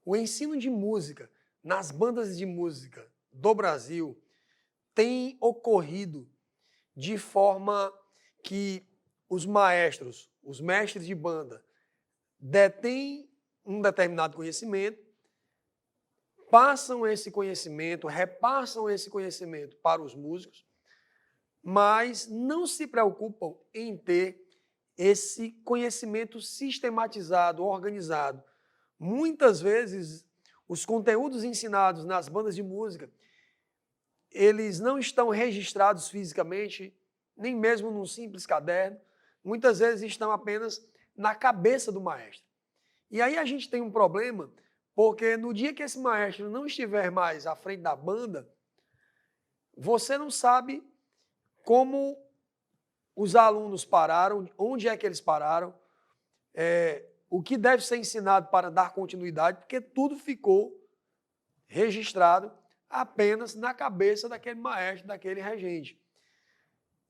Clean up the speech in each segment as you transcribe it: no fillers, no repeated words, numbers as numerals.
O ensino de música nas bandas de música do Brasil tem ocorrido de forma que os maestros, os mestres de banda, detêm um determinado conhecimento, passam esse conhecimento, repassam esse conhecimento para os músicos, mas não se preocupam em ter esse conhecimento sistematizado, organizado. Muitas vezes, os conteúdos ensinados nas bandas de música, eles não estão registrados fisicamente, nem mesmo num simples caderno, muitas vezes estão apenas na cabeça do maestro. E aí a gente tem um problema, porque no dia que esse maestro não estiver mais à frente da banda, você não sabe como os alunos pararam, onde é que eles pararam, o que deve ser ensinado para dar continuidade, porque tudo ficou registrado apenas na cabeça daquele maestro, daquele regente.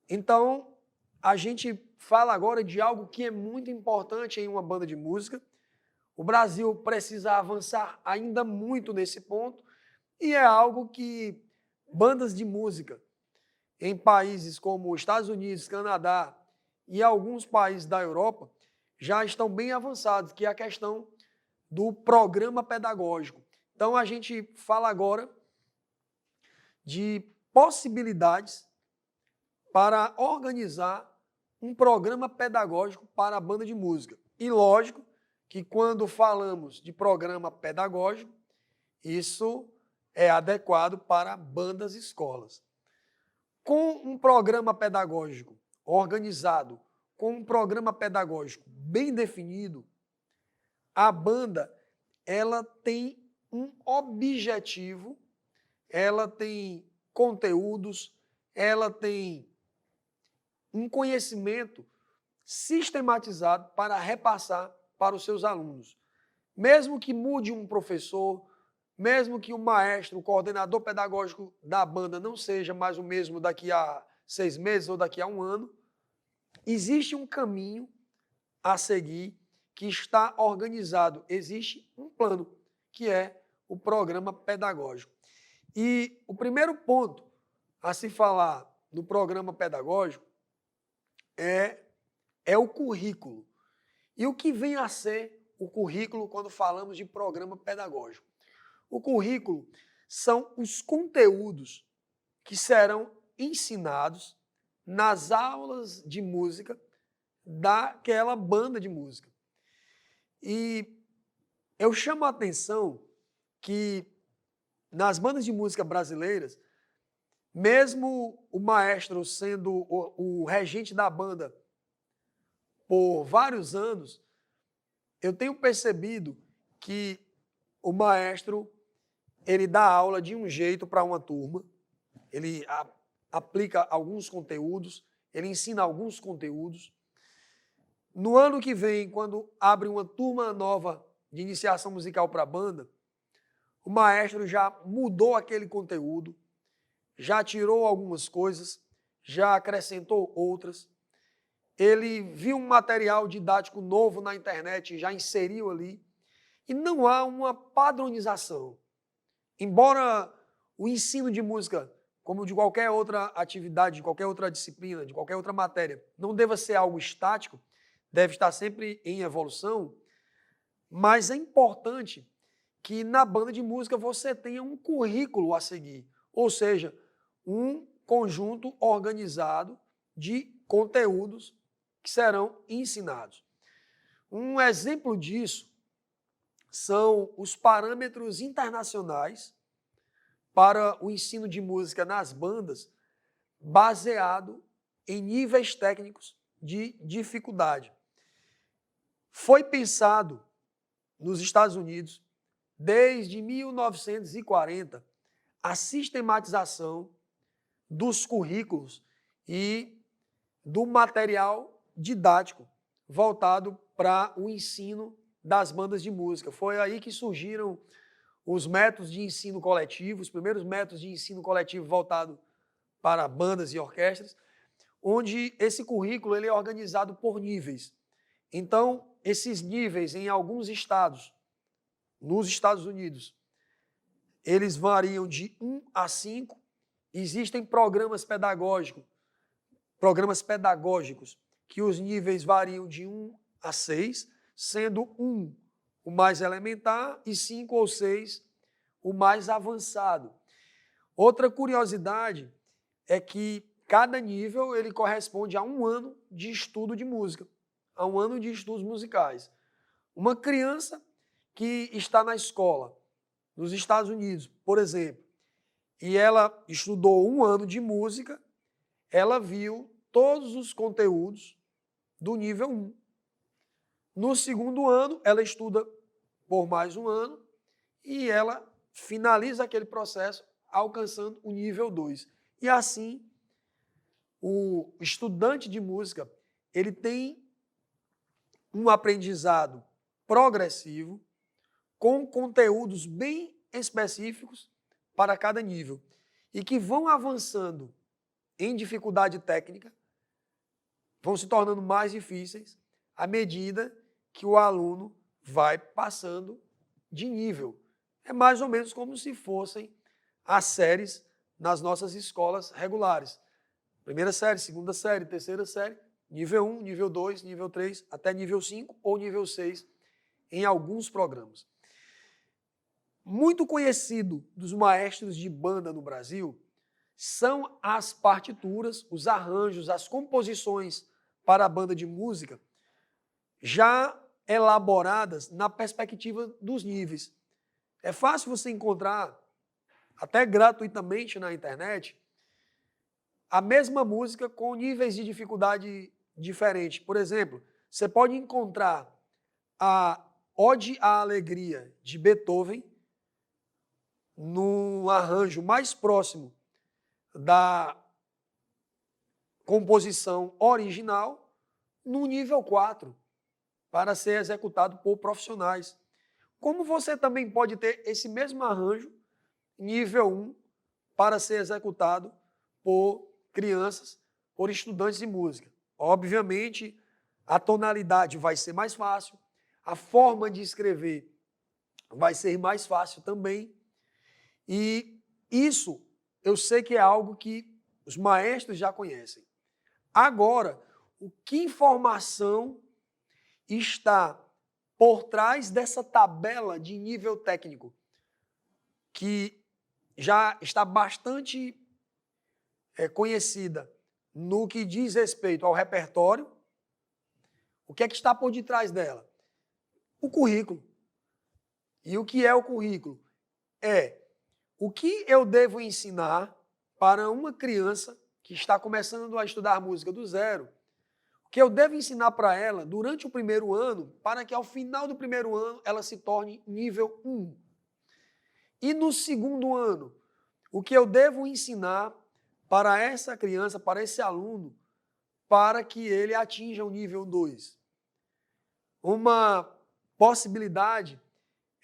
Então, a gente fala agora de algo que é muito importante em uma banda de música. O Brasil precisa avançar ainda muito nesse ponto e é algo que bandas de música em países como Estados Unidos, Canadá e alguns países da Europa já estão bem avançados, que é a questão do programa pedagógico. Então, a gente fala agora de possibilidades para organizar um programa pedagógico para a banda de música. E lógico que quando falamos de programa pedagógico, isso é adequado para bandas e escolas. Com um programa pedagógico organizado, com um programa pedagógico bem definido, a banda ela tem um objetivo, ela tem conteúdos, ela tem um conhecimento sistematizado para repassar para os seus alunos. Mesmo que mude um professor, mesmo que o maestro, o coordenador pedagógico da banda não seja mais o mesmo daqui a 6 meses ou daqui a um ano, existe um caminho a seguir que está organizado. Existe um plano, que é o programa pedagógico. E o primeiro ponto a se falar no programa pedagógico é o currículo. E o que vem a ser o currículo quando falamos de programa pedagógico? O currículo são os conteúdos que serão ensinados nas aulas de música daquela banda de música. E eu chamo a atenção que nas bandas de música brasileiras, mesmo o maestro sendo o regente da banda por vários anos, eu tenho percebido que o maestro ele dá aula de um jeito para uma turma, ele aplica alguns conteúdos, ele ensina alguns conteúdos. No ano que vem, quando abre uma turma nova de iniciação musical para a banda, o maestro já mudou aquele conteúdo, já tirou algumas coisas, já acrescentou outras. Ele viu um material didático novo na internet, já inseriu ali, e não há uma padronização. Embora o ensino de música, como de qualquer outra atividade, de qualquer outra disciplina, de qualquer outra matéria, não deva ser algo estático, deve estar sempre em evolução, mas é importante que na banda de música você tenha um currículo a seguir, ou seja, um conjunto organizado de conteúdos que serão ensinados. Um exemplo disso são os parâmetros internacionais para o ensino de música nas bandas, baseado em níveis técnicos de dificuldade. Foi pensado nos Estados Unidos, desde 1940, a sistematização dos currículos e do material didático voltado para o ensino das bandas de música. Foi aí que surgiram os métodos de ensino coletivo, os primeiros métodos de ensino coletivo voltado para bandas e orquestras. onde esse currículo ele é organizado por níveis. Então, esses níveis em alguns estados, nos Estados Unidos, eles variam de 1 a 5. Existem programas pedagógicos que os níveis variam de 1 a 6, sendo 1 o mais elementar e 5 ou 6 o mais avançado. Outra curiosidade é que cada nível ele corresponde a 1 ano de estudo de música, a 1 ano de estudos musicais. Uma criança que está na escola, nos Estados Unidos, por exemplo, e ela estudou 1 ano de música, ela viu todos os conteúdos do nível 1. No segundo ano, ela estuda por mais 1 ano e ela finaliza aquele processo alcançando o nível 2. E assim, o estudante de música, ele tem um aprendizado progressivo com conteúdos bem específicos para cada nível e que vão avançando em dificuldade técnica, vão se tornando mais difíceis à medida que o aluno vai passando de nível. É mais ou menos como se fossem as séries nas nossas escolas regulares. Primeira série, segunda série, terceira série, nível 1, nível 2, nível 3, até nível 5 ou nível 6 em alguns programas. Muito conhecido dos maestros de banda no Brasil são as partituras, os arranjos, as composições para a banda de música já elaboradas na perspectiva dos níveis. É fácil você encontrar, até gratuitamente na internet, a mesma música com níveis de dificuldade diferentes. Por exemplo, você pode encontrar a Ode à Alegria de Beethoven no arranjo mais próximo da composição original no nível 4, para ser executado por profissionais. Como você também pode ter esse mesmo arranjo, nível 1, para ser executado por crianças, por estudantes de música. Obviamente, a tonalidade vai ser mais fácil, a forma de escrever vai ser mais fácil também. E isso eu sei que é algo que os maestros já conhecem. Agora, o que informação está por trás dessa tabela de nível técnico, que já está bastante conhecida no que diz respeito ao repertório? O que é que está por detrás dela? O currículo. E o que é o currículo? É o que eu devo ensinar para uma criança que está começando a estudar música do zero, o que eu devo ensinar para ela durante o primeiro ano, para que ao final do primeiro ano ela se torne nível 1. E no segundo ano, o que eu devo ensinar para essa criança, para esse aluno, para que ele atinja o nível 2. Uma possibilidade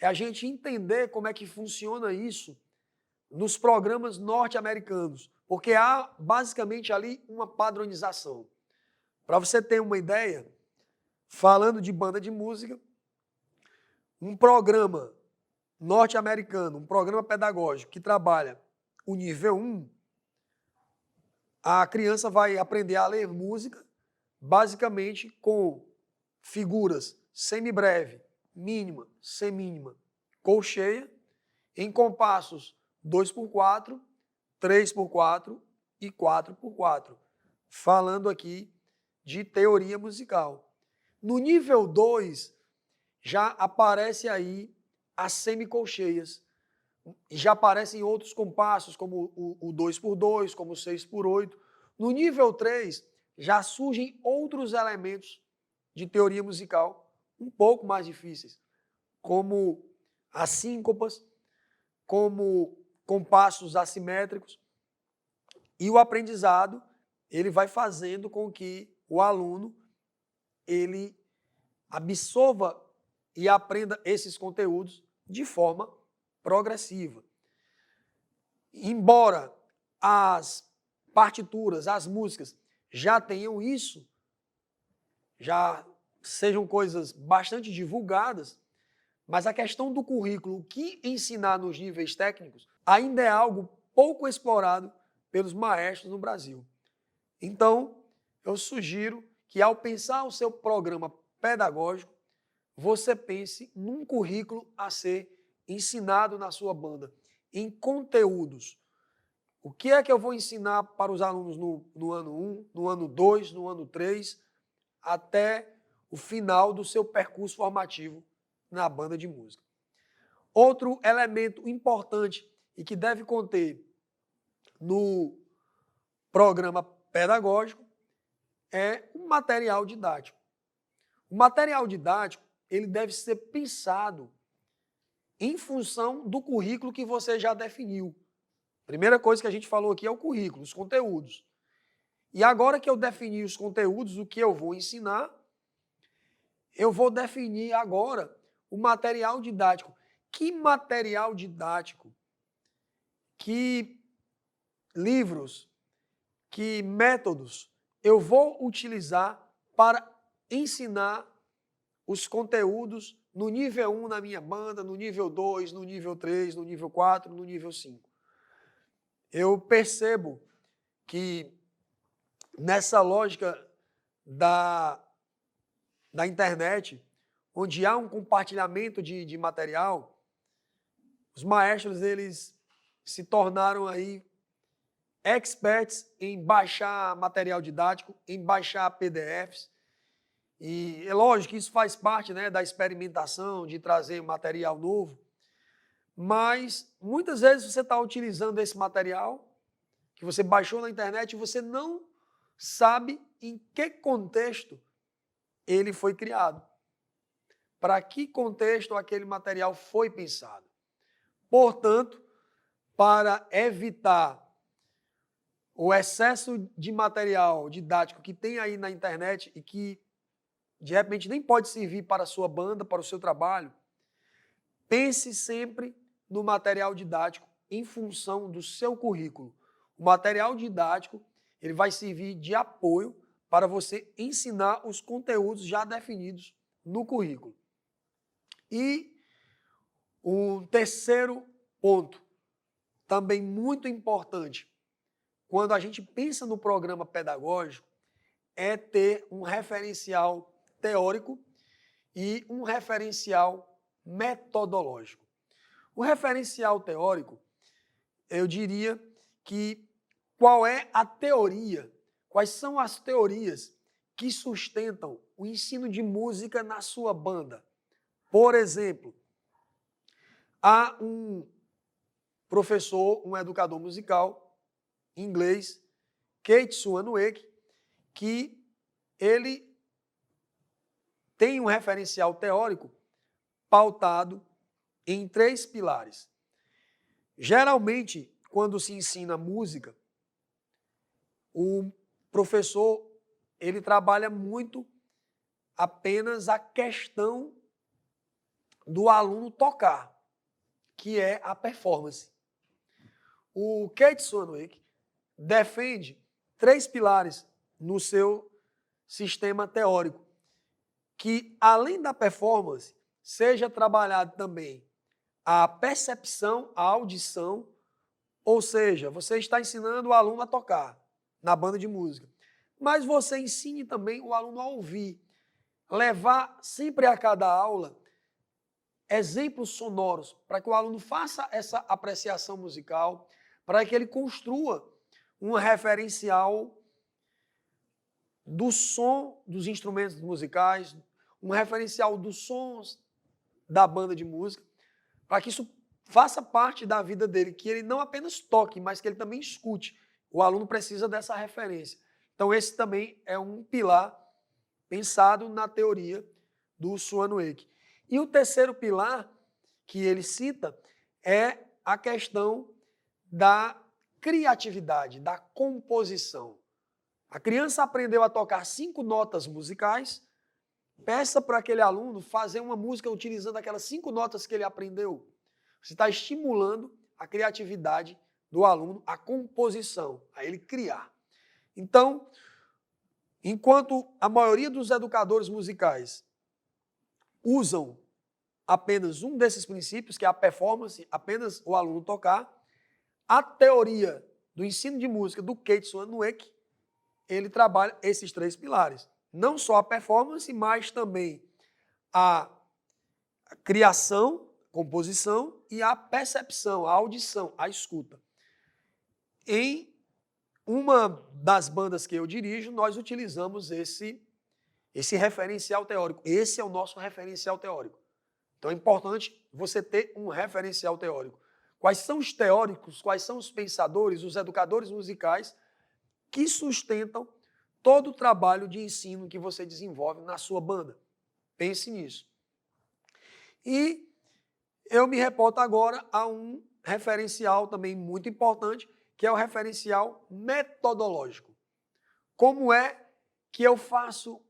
é a gente entender como é que funciona isso nos programas norte-americanos, porque há basicamente ali uma padronização. Para você ter uma ideia, falando de banda de música, um programa norte-americano, um programa pedagógico que trabalha o nível 1, a criança vai aprender a ler música basicamente com figuras semibreve, mínima, semínima, colcheia, em compassos 2x4, 3x4 e 4x4, falando aqui de teoria musical. No nível 2, já aparece aí as semicolcheias, já aparecem outros compassos, como o 2x2, como o 6x8. No nível 3, já surgem outros elementos de teoria musical um pouco mais difíceis, como as síncopas, como compassos assimétricos, e o aprendizado ele vai fazendo com que o aluno ele absorva e aprenda esses conteúdos de forma progressiva. Embora as partituras, as músicas, já tenham isso, já sejam coisas bastante divulgadas, mas a questão do currículo, o que ensinar nos níveis técnicos, ainda é algo pouco explorado pelos maestros no Brasil. Então, eu sugiro que ao pensar o seu programa pedagógico, você pense num currículo a ser ensinado na sua banda, em conteúdos. O que é que eu vou ensinar para os alunos no ano 1, no ano 2, no ano 3, até o final do seu percurso formativo na banda de música. Outro elemento importante e que deve conter no programa pedagógico é o material didático. O material didático ele deve ser pensado em função do currículo que você já definiu. Primeira coisa que a gente falou aqui é o currículo, os conteúdos. E agora que eu defini os conteúdos, o que eu vou ensinar, eu vou definir agora o material didático. Que material didático, que livros, que métodos eu vou utilizar para ensinar os conteúdos no nível 1 na minha banda, no nível 2, no nível 3, no nível 4, no nível 5. Eu percebo que nessa lógica da internet, onde há um compartilhamento de material, os maestros eles se tornaram aí experts em baixar material didático, em baixar PDFs. E é lógico que isso faz parte, né, da experimentação, de trazer material novo, mas muitas vezes você está utilizando esse material que você baixou na internet e você não sabe em que contexto ele foi criado. Para que contexto aquele material foi pensado. Portanto, para evitar o excesso de material didático que tem aí na internet e que, de repente, nem pode servir para a sua banda, para o seu trabalho, pense sempre no material didático em função do seu currículo. O material didático ele vai servir de apoio para você ensinar os conteúdos já definidos no currículo. E o terceiro ponto, também muito importante, quando a gente pensa no programa pedagógico, é ter um referencial teórico e um referencial metodológico. O referencial teórico, eu diria que qual é a teoria, quais são as teorias que sustentam o ensino de música na sua banda. Por exemplo, há um professor, um educador musical inglês, Keith Swanwick, que ele tem um referencial teórico pautado em 3 pilares. Geralmente, quando se ensina música, o professor ele trabalha muito apenas a questão do aluno tocar, que é a performance. O Keith Swanwick defende 3 pilares no seu sistema teórico, que além da performance, seja trabalhado também a percepção, a audição, ou seja, você está ensinando o aluno a tocar na banda de música, mas você ensine também o aluno a ouvir, levar sempre a cada aula exemplos sonoros para que o aluno faça essa apreciação musical, para que ele construa um referencial do som dos instrumentos musicais, um referencial dos sons da banda de música, para que isso faça parte da vida dele, que ele não apenas toque, mas que ele também escute. O aluno precisa dessa referência. Então esse também é um pilar pensado na teoria do Swanwick. E o terceiro pilar que ele cita é a questão da criatividade, da composição. A criança aprendeu a tocar 5 notas musicais, peça para aquele aluno fazer uma música utilizando aquelas 5 notas que ele aprendeu. Você está estimulando a criatividade do aluno, a composição, a ele criar. Então, Enquanto a maioria dos educadores musicais usam apenas um desses princípios, que é a performance, apenas o aluno tocar, a teoria do ensino de música do Keith Swanwick, ele trabalha esses três pilares. Não só a performance, mas também a criação, composição e a percepção, a audição, a escuta. Em uma das bandas que eu dirijo, nós utilizamos esse referencial teórico. Esse é o nosso referencial teórico. Então é importante você ter um referencial teórico. Quais são os teóricos, quais são os pensadores, os educadores musicais que sustentam todo o trabalho de ensino que você desenvolve na sua banda? Pense nisso. E eu me reporto agora a um referencial também muito importante, que é o referencial metodológico. Como é que eu faço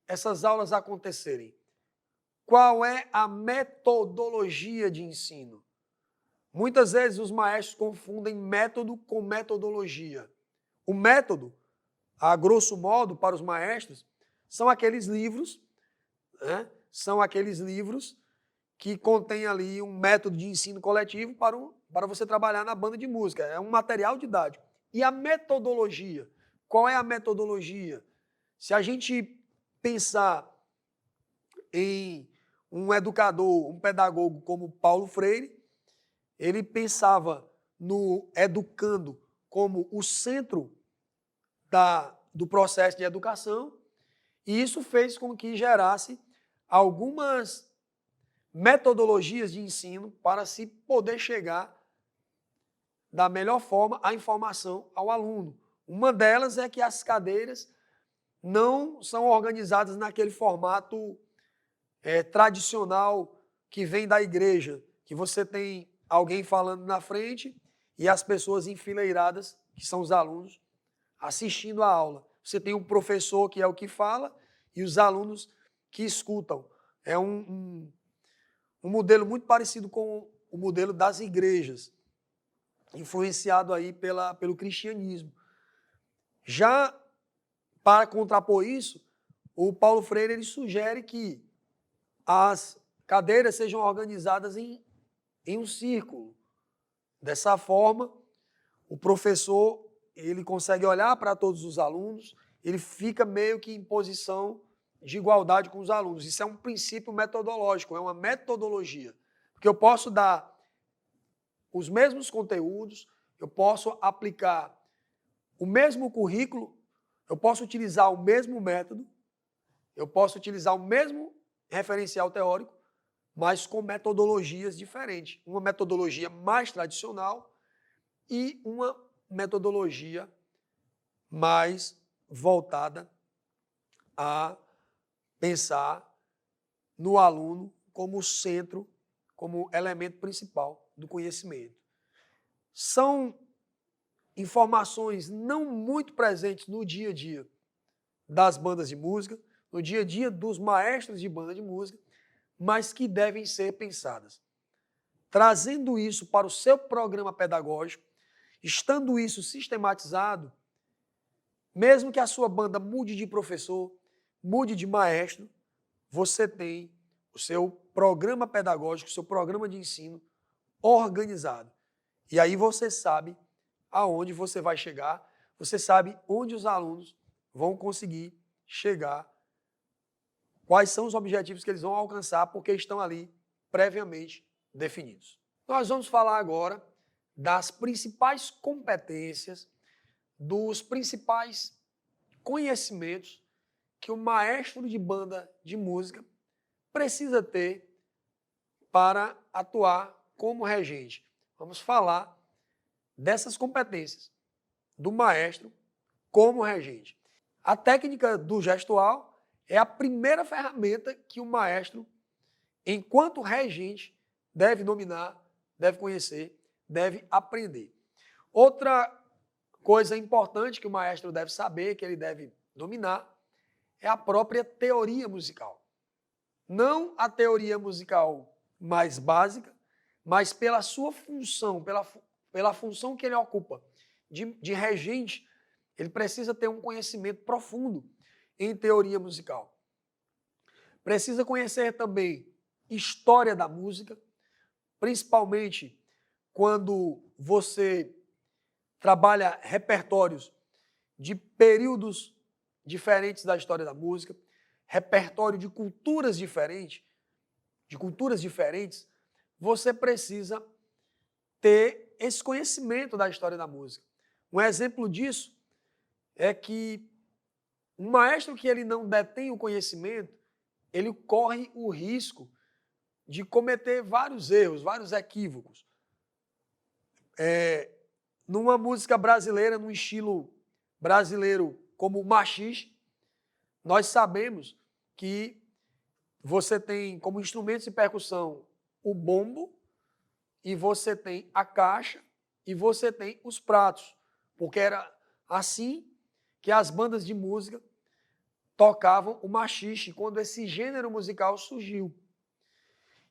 essas aulas acontecerem? Qual é a metodologia de ensino? Muitas vezes os maestros confundem método com metodologia. O método, a grosso modo, para os maestros, são aqueles livros, né? São aqueles livros que contêm ali um método de ensino coletivo para você trabalhar na banda de música. É um material didático. E a metodologia? Qual é a metodologia? Se a gente pensar em um educador, um pedagogo como Paulo Freire, ele pensava no educando como o centro do processo de educação, e isso fez com que gerasse algumas metodologias de ensino para se poder chegar da melhor forma à informação ao aluno. Uma delas é que as cadeiras não são organizadas naquele formato tradicional que vem da igreja, que você tem alguém falando na frente e as pessoas enfileiradas, que são os alunos, assistindo a aula. Você tem um professor que é o que fala e os alunos que escutam. É um modelo muito parecido com o modelo das igrejas, influenciado aí pelo cristianismo. Já para contrapor isso, o Paulo Freire ele sugere que as cadeiras sejam organizadas em um círculo. Dessa forma, o professor ele consegue olhar para todos os alunos, ele fica meio que em posição de igualdade com os alunos. Isso é um princípio metodológico, é uma metodologia. Porque eu posso dar os mesmos conteúdos, eu posso aplicar o mesmo currículo, eu posso utilizar o mesmo método, eu posso utilizar o mesmo referencial teórico, mas com metodologias diferentes. Uma metodologia mais tradicional e uma metodologia mais voltada a pensar no aluno como centro, como elemento principal do conhecimento. São informações não muito presentes no dia a dia das bandas de música, no dia a dia dos maestros de banda de música, mas que devem ser pensadas. Trazendo isso para o seu programa pedagógico, estando isso sistematizado, mesmo que a sua banda mude de professor, mude de maestro, você tem o seu programa pedagógico, o seu programa de ensino organizado. E aí você sabe aonde você vai chegar, você sabe onde os alunos vão conseguir chegar, quais são os objetivos que eles vão alcançar, porque estão ali previamente definidos. Nós vamos falar agora das principais competências, dos principais conhecimentos que o maestro de banda de música precisa ter para atuar como regente. Vamos falar dessas competências do maestro como regente. A técnica do gestual é a primeira ferramenta que o maestro, enquanto regente, deve dominar, deve conhecer, deve aprender. Outra coisa importante que o maestro deve saber, que ele deve dominar, é a própria teoria musical. Não a teoria musical mais básica, mas pela sua função, pela função que ele ocupa de regente, ele precisa ter um conhecimento profundo em teoria musical. Precisa conhecer também história da música, principalmente quando você trabalha repertórios de períodos diferentes da história da música, repertório de culturas diferentes, você precisa ter esse conhecimento da história da música. Um exemplo disso é que um maestro que ele não detém o conhecimento, ele corre o risco de cometer vários erros, vários equívocos. Numa música brasileira, num estilo brasileiro como o machixe, nós sabemos que você tem como instrumentos de percussão o bombo, e você tem a caixa, e você tem os pratos, porque era assim que as bandas de música tocavam o machixe quando esse gênero musical surgiu.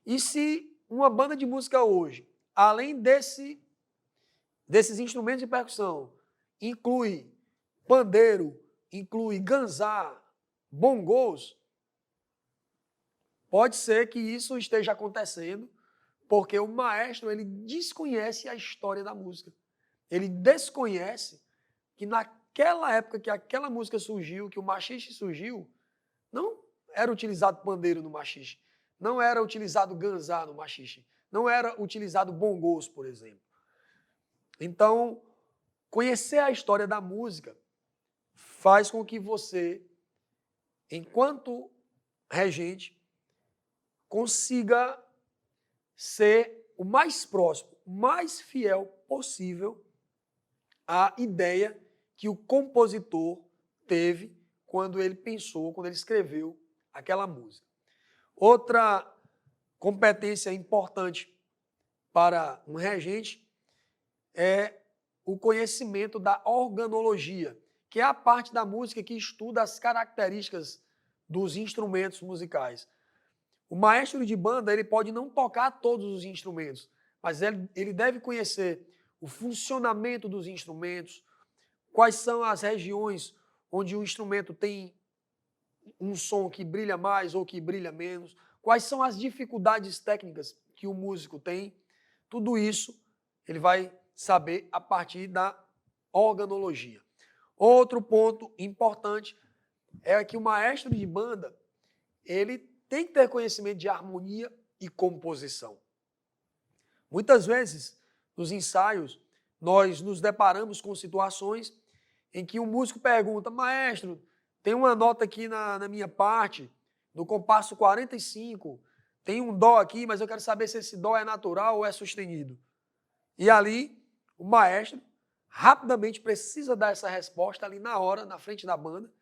E se uma banda de música hoje, além desses instrumentos de percussão, inclui pandeiro, inclui ganzá, bongos, pode ser que isso esteja acontecendo porque o maestro ele desconhece a história da música. Ele desconhece que naquela época que aquela música surgiu, que o machixe surgiu, não era utilizado pandeiro no machixe, não era utilizado ganzá no machixe, não era utilizado bongos, por exemplo. Então, conhecer a história da música faz com que você, enquanto regente, consiga ser o mais próximo, mais fiel possível à ideia que o compositor teve quando ele pensou, quando ele escreveu aquela música. Outra competência importante para um regente é o conhecimento da organologia, que é a parte da música que estuda as características dos instrumentos musicais. O maestro de banda ele pode não tocar todos os instrumentos, mas ele deve conhecer o funcionamento dos instrumentos, quais são as regiões onde o instrumento tem um som que brilha mais ou que brilha menos, quais são as dificuldades técnicas que o músico tem. Tudo isso ele vai saber a partir da organologia. Outro ponto importante é que o maestro de banda ele tem que ter conhecimento de harmonia e composição. Muitas vezes, nos ensaios, nós nos deparamos com situações em que o músico pergunta: maestro, tem uma nota aqui na minha parte, no compasso 45, tem um dó aqui, mas eu quero saber se esse dó é natural ou é sustenido. E ali, o maestro rapidamente precisa dar essa resposta ali na hora, na frente da banda.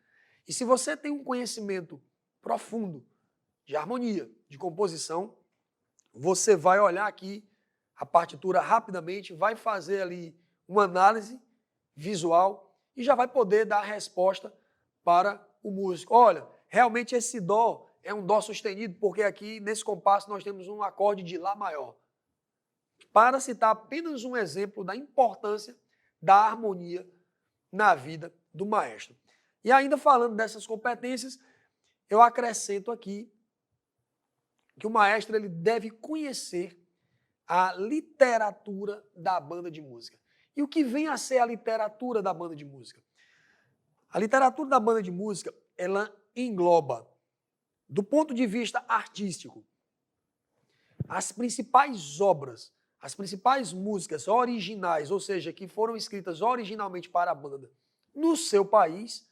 E se você tem um conhecimento profundo de harmonia, de composição, você vai olhar aqui a partitura rapidamente, vai fazer ali uma análise visual e já vai poder dar a resposta para o músico. Olha, realmente esse dó é um dó sustenido, porque aqui nesse compasso nós temos um acorde de lá maior. Para citar apenas um exemplo da importância da harmonia na vida do maestro. E ainda falando dessas competências, eu acrescento aqui que o maestro ele deve conhecer a literatura da banda de música. E o que vem a ser a literatura da banda de música? A literatura da banda de música, ela engloba, do ponto de vista artístico, as principais obras, as principais músicas originais, ou seja, que foram escritas originalmente para a banda no seu país,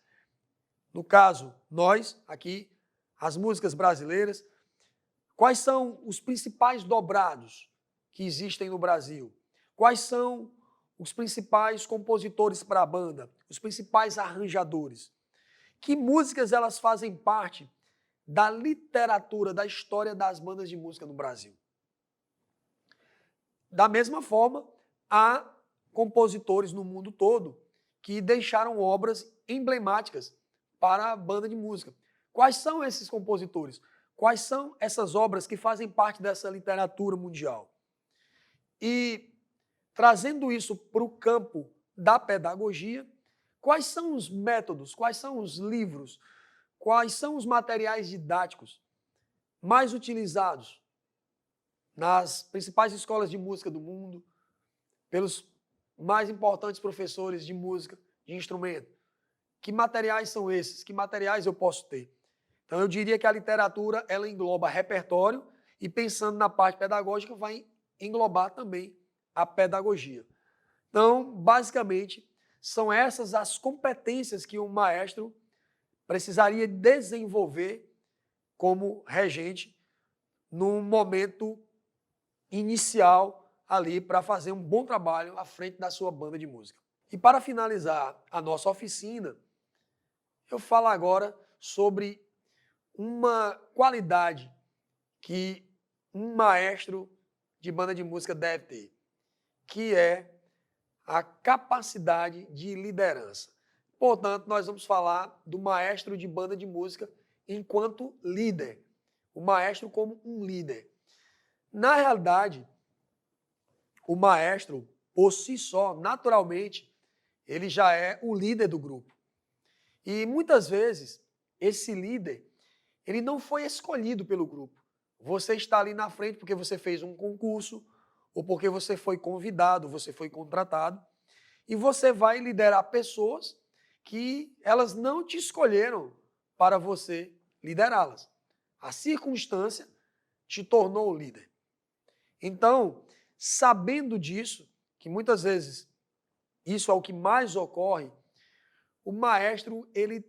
no caso, nós, aqui, as músicas brasileiras. Quais são os principais dobrados que existem no Brasil? Quais são os principais compositores para a banda? Os principais arranjadores? Que músicas elas fazem parte da literatura, da história das bandas de música no Brasil? Da mesma forma, há compositores no mundo todo que deixaram obras emblemáticas para a banda de música. Quais são esses compositores? Quais são essas obras que fazem parte dessa literatura mundial? E trazendo isso para o campo da pedagogia, Quais são os métodos, quais são os livros, quais são os materiais didáticos mais utilizados nas principais escolas de música do mundo, pelos mais importantes professores de música, de instrumento? Que materiais são esses? Que materiais eu posso ter? Então, eu diria que a literatura, ela engloba repertório e, pensando na parte pedagógica, vai englobar também a pedagogia. Então, basicamente, são essas as competências que um maestro precisaria desenvolver como regente num momento inicial ali para fazer um bom trabalho à frente da sua banda de música. E para finalizar a nossa oficina, eu falo agora sobre uma qualidade que um maestro de banda de música deve ter, que é a capacidade de liderança. Portanto, nós vamos falar do maestro de banda de música enquanto líder, o maestro como um líder. Na realidade, o maestro, por si só, naturalmente, ele já é o líder do grupo. E muitas vezes, esse líder, ele não foi escolhido pelo grupo. Você está ali na frente porque você fez um concurso ou porque você foi convidado, você foi contratado, e você vai liderar pessoas que elas não te escolheram para você liderá-las. A circunstância te tornou líder. Então, sabendo disso, que muitas vezes isso é o que mais ocorre, o maestro ele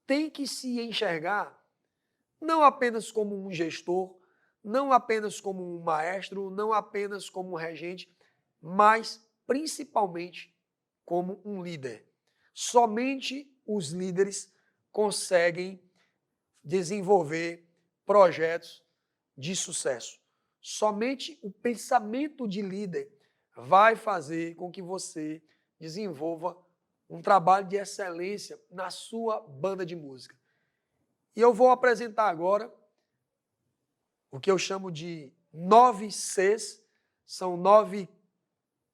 tem que se enxergar não apenas como um gestor, não apenas como um maestro, não apenas como um regente, mas principalmente como um líder. Somente os líderes conseguem desenvolver projetos de sucesso. Somente o pensamento de líder vai fazer com que você desenvolva um trabalho de excelência na sua banda de música. E eu vou apresentar agora o que eu chamo de 9 Cs, são 9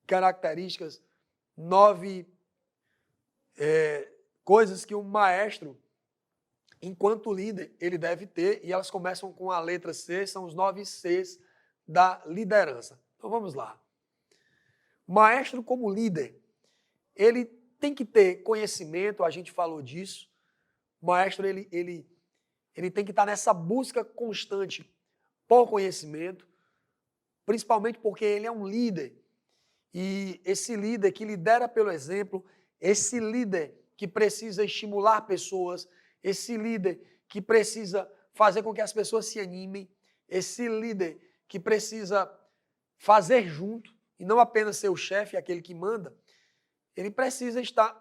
características, 9 coisas que um maestro, enquanto líder, ele deve ter, e elas começam com a letra C, são os 9 Cs da liderança. Então vamos lá. O maestro como líder, ele tem que ter conhecimento, a gente falou disso. O maestro ele tem que estar nessa busca constante por conhecimento, principalmente porque ele é um líder. E esse líder que lidera pelo exemplo, esse líder que precisa estimular pessoas, esse líder que precisa fazer com que as pessoas se animem, esse líder que precisa fazer junto, e não apenas ser o chefe, aquele que manda, ele precisa estar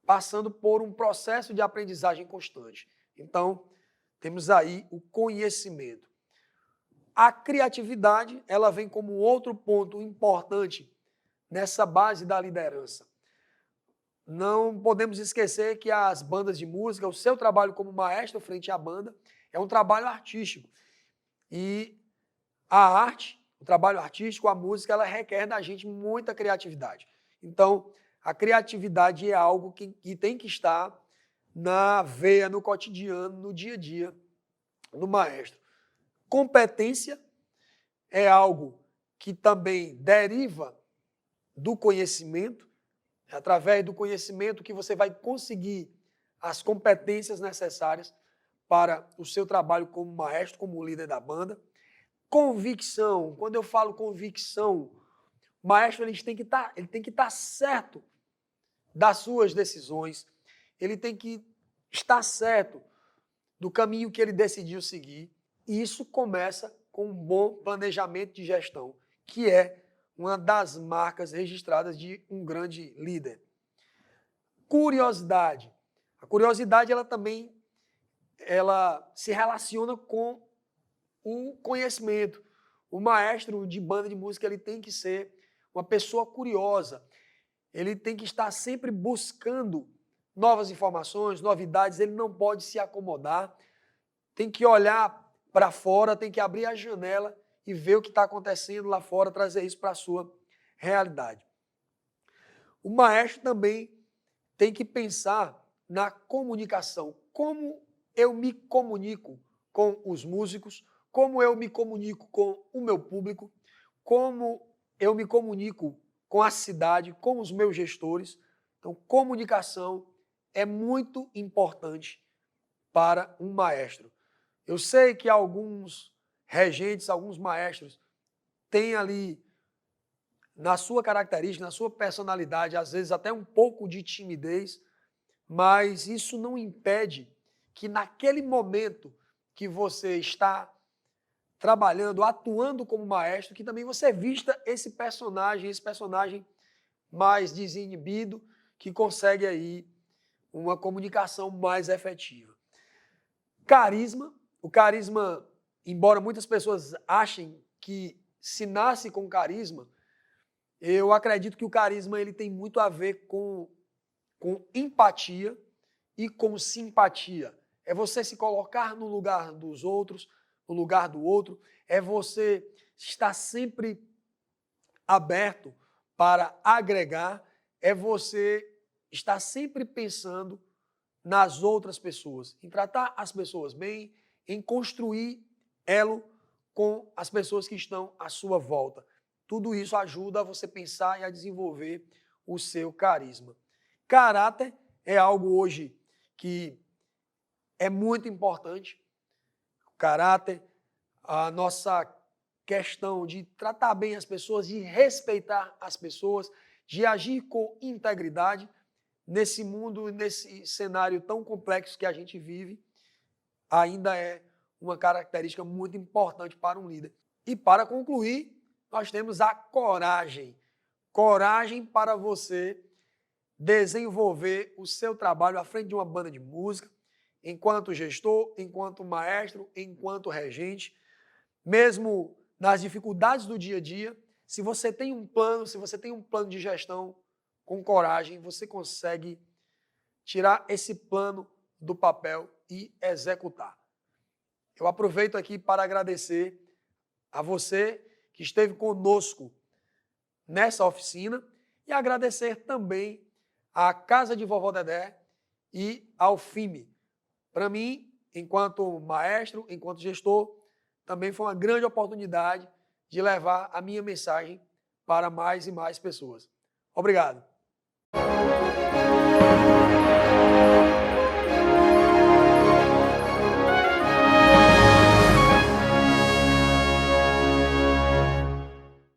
passando por um processo de aprendizagem constante. Então, temos aí o conhecimento. A criatividade, ela vem como outro ponto importante nessa base da liderança. Não podemos esquecer que as bandas de música, o seu trabalho como maestro frente à banda, é um trabalho artístico. E a arte, o trabalho artístico, a música, ela requer da gente muita criatividade. Então, a criatividade é algo que tem que estar na veia, no cotidiano, no dia a dia do maestro. Competência é algo que também deriva do conhecimento, é através do conhecimento que você vai conseguir as competências necessárias para o seu trabalho como maestro, como líder da banda. Convicção, quando eu falo convicção, o maestro ele tem que estar certo das suas decisões, ele tem que estar certo do caminho que ele decidiu seguir, e isso começa com um bom planejamento de gestão, que é uma das marcas registradas de um grande líder. Curiosidade. A curiosidade ela também se relaciona com o conhecimento. O maestro de banda de música ele tem que ser uma pessoa curiosa. Ele tem que estar sempre buscando novas informações, novidades, ele não pode se acomodar, tem que olhar para fora, tem que abrir a janela e ver o que está acontecendo lá fora, trazer isso para a sua realidade. O maestro também tem que pensar na comunicação. Como eu me comunico com os músicos, como eu me comunico com o meu público, como eu me comunico com a cidade, com os meus gestores. Então, comunicação é muito importante para um maestro. Eu sei que alguns regentes, alguns maestros têm ali na sua característica, na sua personalidade, às vezes até um pouco de timidez, mas isso não impede que naquele momento que você está trabalhando, atuando como maestro, que também você vista esse personagem mais desinibido, que consegue aí uma comunicação mais efetiva. Carisma. O carisma, embora muitas pessoas achem que se nasce com carisma, eu acredito que o carisma ele tem muito a ver com empatia e com simpatia. É você se colocar no lugar dos outros, no lugar do outro, é você estar sempre aberto para agregar, é você estar sempre pensando nas outras pessoas, em tratar as pessoas bem, em construir elo com as pessoas que estão à sua volta. Tudo isso ajuda a você pensar e a desenvolver o seu carisma. Caráter é algo hoje que é muito importante. O caráter, a nossa questão de tratar bem as pessoas, de respeitar as pessoas, de agir com integridade nesse mundo, nesse cenário tão complexo que a gente vive, ainda é uma característica muito importante para um líder. E para concluir, nós temos a coragem. Coragem para você desenvolver o seu trabalho à frente de uma banda de música, enquanto gestor, enquanto maestro, enquanto regente, mesmo nas dificuldades do dia a dia. Se você tem um plano, se você tem um plano de gestão com coragem, você consegue tirar esse plano do papel e executar. Eu aproveito aqui para agradecer a você que esteve conosco nessa oficina e agradecer também à Casa de Vovó Dedé e ao FIME. Para mim, enquanto maestro, enquanto gestor, também foi uma grande oportunidade de levar a minha mensagem para mais e mais pessoas. Obrigado.